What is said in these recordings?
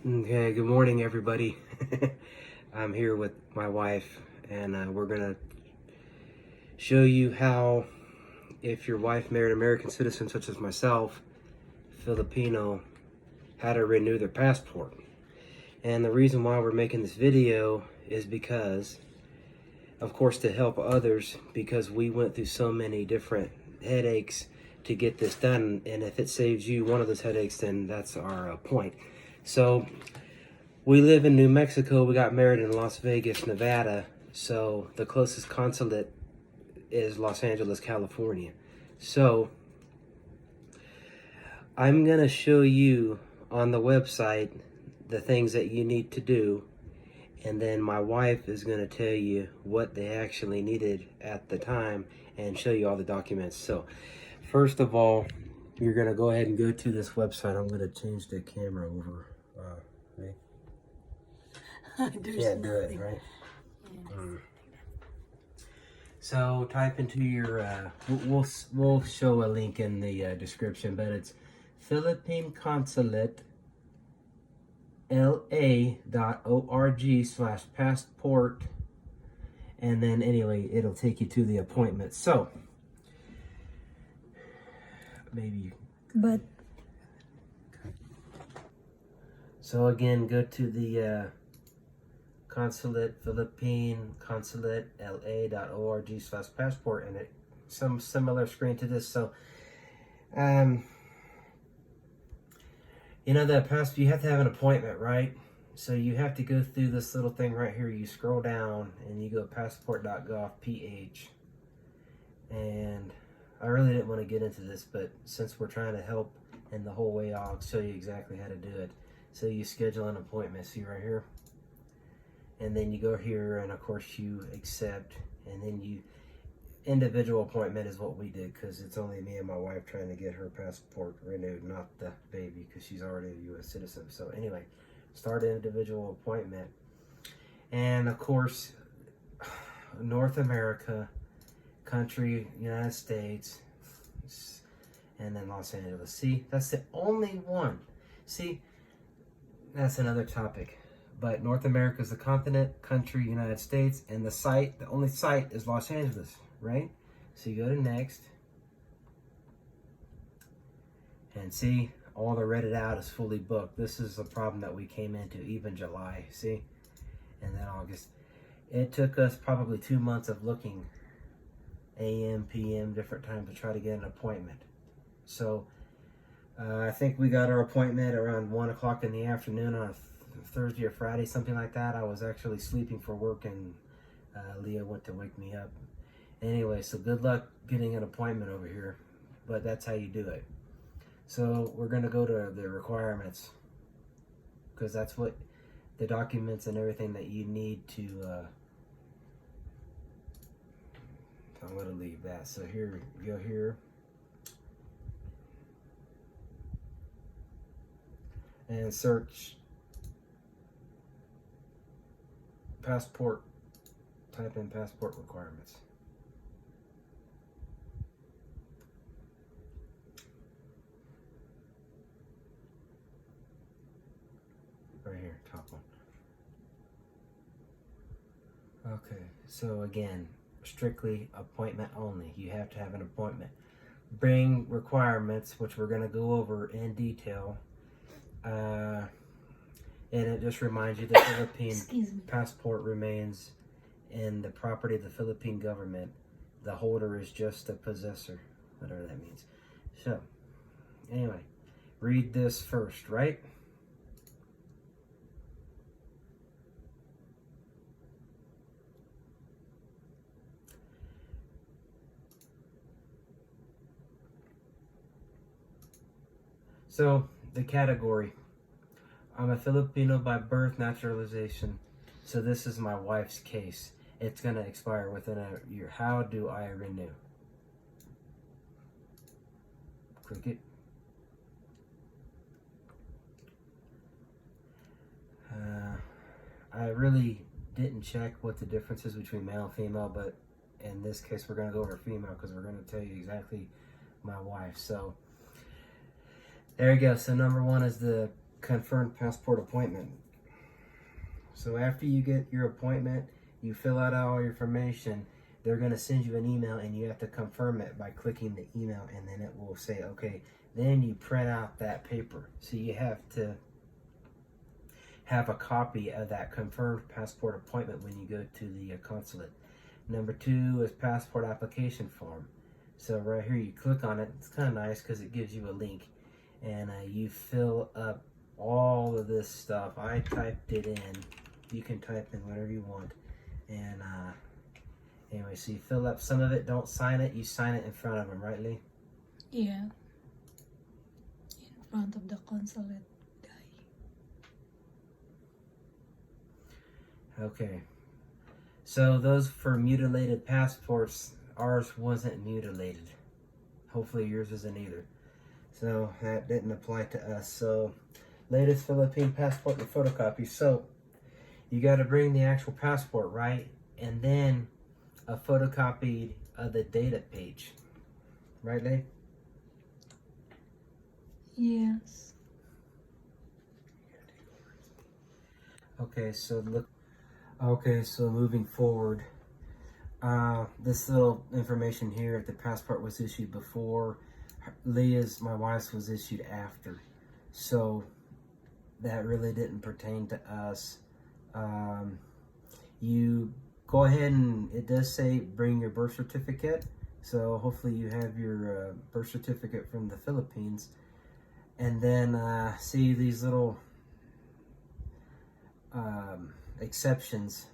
Okay, good morning, everybody. I'm here with my wife, and we're gonna show you how, if your wife married an American citizen such as myself, Filipino, how to renew their passport. And the reason why we're making this video is because, of course, to help others, because we went through so many different headaches to get this done, and if it saves you one of those headaches, then that's our point. So we live in New Mexico. We got married in Las Vegas, Nevada. So the closest consulate is Los Angeles, California. So I'm going to show you on the website the things that you need to do. And then my wife is going to tell you what they actually needed at the time and show you all the documents. So first of all, you're going to go ahead and go to this website. I'm going to change the camera over. Okay. Yeah, do it, right? Yes. So type into your, we'll show a link in the description, but it's Philippine Consulate la.org/passport, and then anyway, it'll take you to the appointment. So, maybe. But. So again, go to the consulate, Philippine Consulate la.org/passport, and some similar screen to this. So, you know, you have to have an appointment, right? So you have to go through this little thing right here. You scroll down and you go passport.gov.ph. And I really didn't want to get into this, but since we're trying to help in the whole way, I'll show you exactly how to do it. So you schedule an appointment, see right here? And then you go here, and of course you accept, and then individual appointment is what we did, because it's only me and my wife trying to get her passport renewed, not the baby, because she's already a U.S. citizen. So anyway, start an individual appointment. And of course, North America, country, United States, and then Los Angeles. See, that's the only one. See, that's another topic. But North America is the continent, country, United States, and the only site is Los Angeles, right? So you go to next. And see, all the read it out is fully booked. This is the problem that we came into, even July, see? And then August. It took us probably 2 months of looking, AM, PM, different times to try to get an appointment. So I think we got our appointment around 1 o'clock in the afternoon on Thursday or Friday, something like that. I was actually sleeping for work, and Leah went to wake me up. Anyway, so good luck getting an appointment over here, but that's how you do it. So we're going to go to the requirements, because that's what the documents and everything that you need to, I'm going to leave that. So here, go here. And search passport, type in passport requirements. Right here, top one. Okay, so again, strictly appointment only. You have to have an appointment. Bring requirements, which we're going to go over in detail. And it just reminds you the Philippine passport remains in the property of the Philippine government. The holder is just the possessor, whatever that means. So, anyway, read this first, right? So, the category. I'm a Filipino by birth, naturalization. So this is my wife's case. It's going to expire within a year. How do I renew? Click it. I really didn't check what the difference is between male and female, but in this case we're going to go over female because we're going to tell you exactly my wife. So there you go. So number one is the confirmed passport appointment. So after you get your appointment, you fill out all your information. They're going to send you an email, and you have to confirm it by clicking the email, and then it will say, okay, then you print out that paper. So you have to have a copy of that confirmed passport appointment when you go to the consulate. Number 2 is passport application form. So right here, you click on it. It's kind of nice because it gives you a link, and you fill up all of this stuff. I typed it in. You can type in whatever you want. And anyway, so you fill up some of it. Don't sign it. You sign it in front of them, right, Lee? Yeah. In front of the consulate guy. Okay. So those for mutilated passports, ours wasn't mutilated. Hopefully yours isn't either. So that didn't apply to us. So latest Philippine passport and photocopy. So you got to bring the actual passport, right? And then a photocopy of the data page. Right, Lee? Yes. Okay, so look. Okay, so moving forward, this little information here, if the passport was issued before, Leah's, my wife's, was issued after. So that really didn't pertain to us. You go ahead, and it does say bring your birth certificate. So hopefully you have your birth certificate from the Philippines. And then see these little exceptions.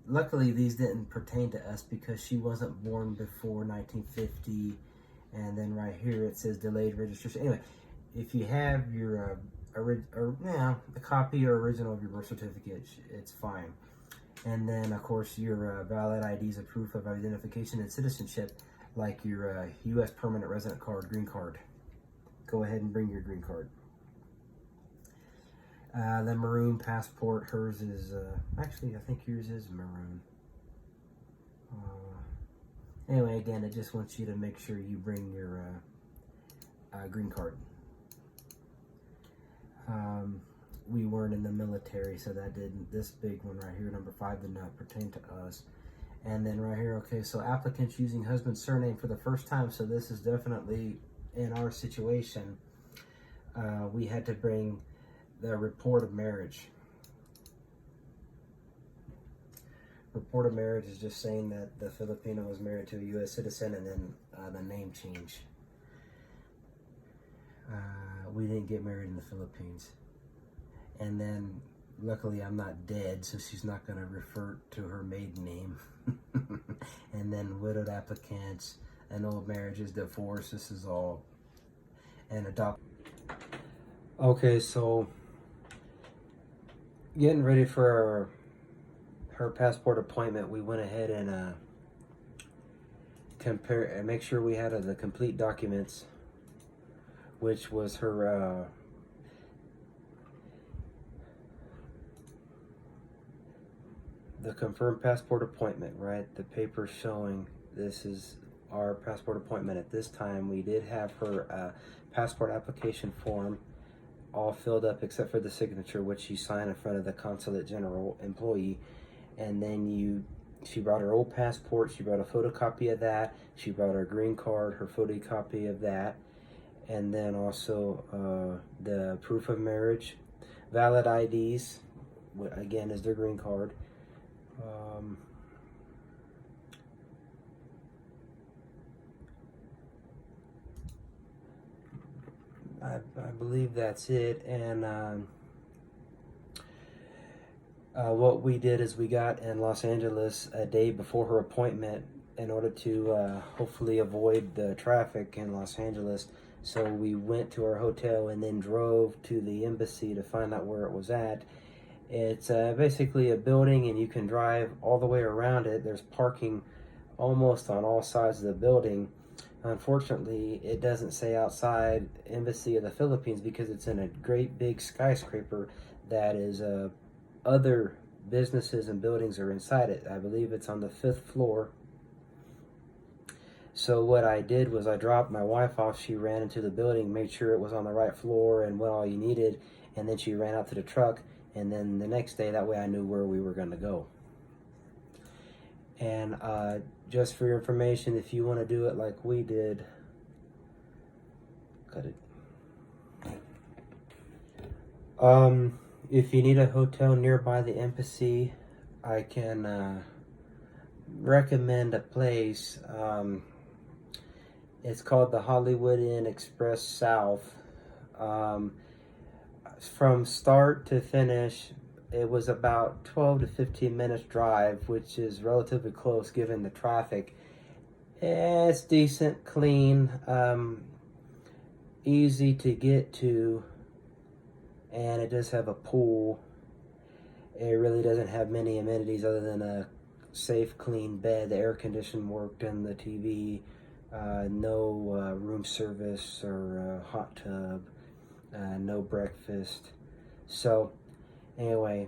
Luckily these didn't pertain to us because she wasn't born before 1950. And then right here it says delayed registration. Anyway, if you have your a copy or original of your birth certificate, it's fine. And then of course your valid IDs, a proof of identification and citizenship, like your U.S. permanent resident card, green card. Go ahead and bring your green card. The maroon passport, hers is, actually I think yours is maroon. Anyway, again, it just wants you to make sure you bring your green card. We weren't in the military, so that didn't, this big one right here, number 5, did not pertain to us. And then right here, okay, so applicants using husband's surname for the first time, so this is definitely in our situation. We had to bring the report of marriage. Report of marriage is just saying that the Filipino was married to a U.S. citizen, and then the name change. We didn't get married in the Philippines. And then, luckily, I'm not dead, so she's not going to refer to her maiden name. And then widowed applicants, annulled marriages, divorce, this is all, and adopt. Okay, so getting ready for her passport appointment, we went ahead and compare and make sure we had the complete documents, which was her the confirmed passport appointment, right? The paper showing this is our passport appointment at this time. We did have her passport application form all filled up except for the signature, which she signed in front of the consulate general employee. And then she brought her old passport, she brought a photocopy of that, she brought her green card, her photocopy of that, and then also the proof of marriage, valid IDs, again is their green card. I believe that's it. And what we did is we got in Los Angeles a day before her appointment in order to hopefully avoid the traffic in Los Angeles. So we went to our hotel and then drove to the embassy to find out where it was at. It's basically a building, and you can drive all the way around it. There's parking almost on all sides of the building. Unfortunately, it doesn't say outside Embassy of the Philippines because it's in a great big skyscraper that is other businesses and buildings are inside it. I believe it's on the 5th floor. So what I did was I dropped my wife off. She ran into the building, made sure it was on the right floor and what all you needed, and then she ran out to the truck, and then the next day, that way I knew where we were going to go. And just for your information, if you want to do it like we did, cut it. If you need a hotel nearby the embassy, I can recommend a place. It's called the Hollywood Inn Express South. From start to finish, it was about 12 to 15 minutes drive, which is relatively close given the traffic. It's decent, clean, easy to get to, and it does have a pool. It really doesn't have many amenities other than a safe, clean bed. The air condition worked and the TV. No room service or hot tub. No breakfast. So, anyway.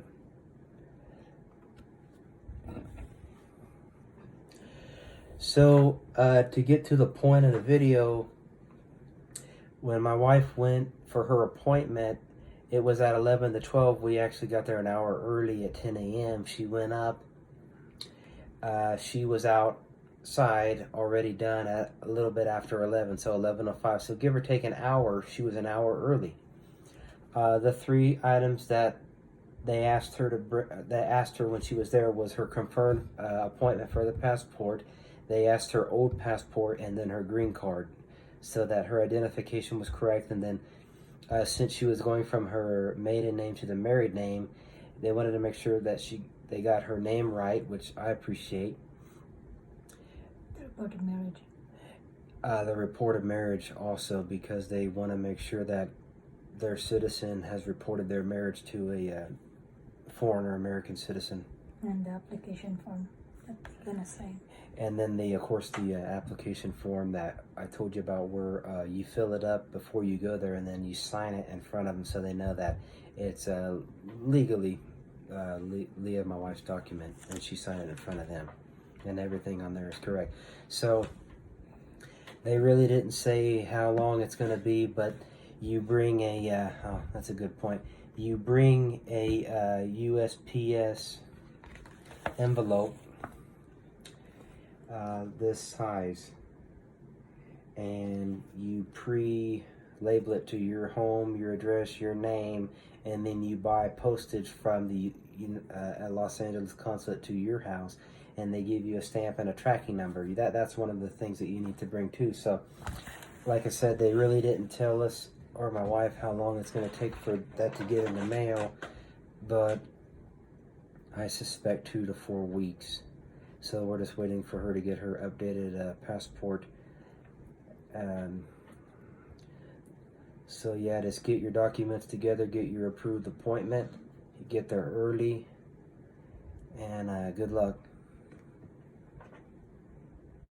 So, to get to the point of the video, when my wife went for her appointment, it was at 11 to 12. We actually got there an hour early at 10 a.m. She went up. She was outside already done at a little bit after 11, so 11:05. So give or take an hour, she was an hour early. The 3 items that they asked her when she was there was her confirmed appointment for the passport. They asked her old passport and then her green card, so that her identification was correct. And then since she was going from her maiden name to the married name, they wanted to make sure that they got her name right, which I appreciate. The report of marriage. The report of marriage also, because they want to make sure that their citizen has reported their marriage to a foreigner American citizen. And the application form that they're gonna sign. And then the application form that I told you about, where you fill it up before you go there, and then you sign it in front of them so they know that it's legally Leah, my wife's document, and she signed it in front of them, and everything on there is correct. So they really didn't say how long it's going to be, but you bring that's a good point. You bring a USPS envelope this size, and you pre-label it to your home, your address, your name, and then you buy postage from the Los Angeles consulate to your house, and they give you a stamp and a tracking number. That's one of the things that you need to bring too. So, like I said, they really didn't tell us or my wife how long it's going to take for that to get in the mail, but I suspect 2 to 4 weeks. So we're just waiting for her to get her updated passport. So yeah, just get your documents together, get your approved appointment, get there early, and good luck.